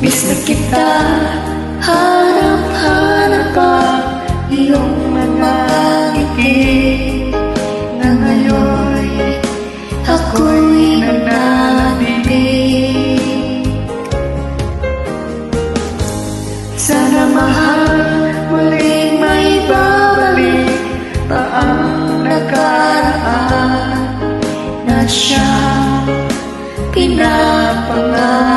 Miss na kita, hanap-hanap pa iyong mga ngiti na ngayon ako'y nananabig. Sana mahal muling may babalik pa ang nakaraan na siyang pinapangarap.